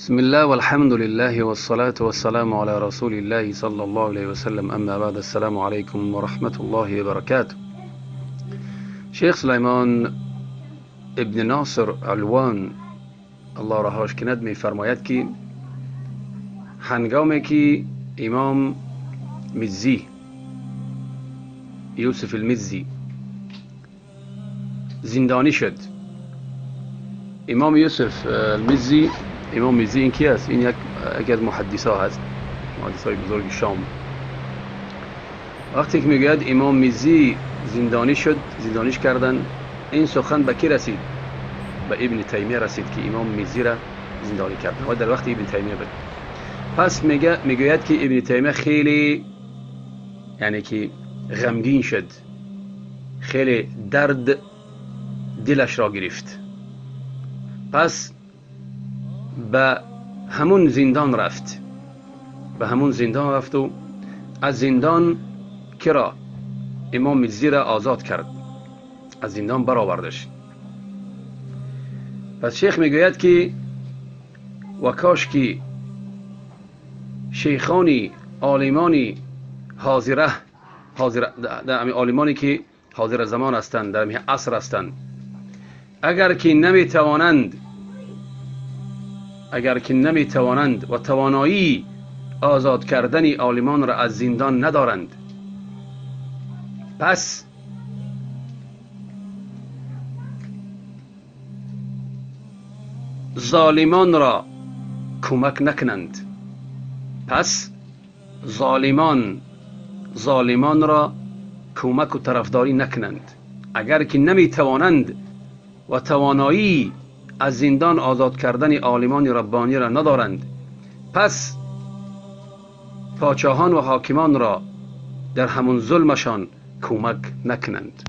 بسم الله والحمد لله والصلاة والسلام على رسول الله صلى الله عليه وسلم. أما بعد، السلام عليكم ورحمة الله وبركاته. شیخ سلیمان ابن ناصر علوان الله رهاش کند می فرماید که هنگامی که امام مزی یوسف المزی زندانی شد، امام یوسف المزی، امام مزی این کی است؟ این یکی از محدثا هست، محدثای بزرگ شام. وقتی که میگوید امام مزی زندانی شد، زندانیش کردن، این سخن به کی رسید؟ به ابن تیمیه رسید که امام مزی را زندانی کردن و در وقت ابن تیمیه بود. پس میگوید که ابن تیمیه خیلی یعنی که غمگین شد، خیلی درد دلش را گرفت. پس به همون زندان رفت، و از زندان کرا امام مزی را آزاد کرد، از زندان برآوردش. پس شیخ میگوید که و کاش که شیخانی عالمانی حاضر عالمانی که حاضر زمان هستند، در همین عصر هستند، اگر که نمیتوانند و توانایی آزاد کردن عالمان را از زندان ندارند، پس ظالمان را کمک نکنند. ظالمان را کمک و طرفداری نکنند. اگر که نمیتوانند و توانایی از زندان آزاد کردن عالمان ربانی را ندارند، پس پادشاهان و حاکمان را در همون ظلمشان کمک نکنند.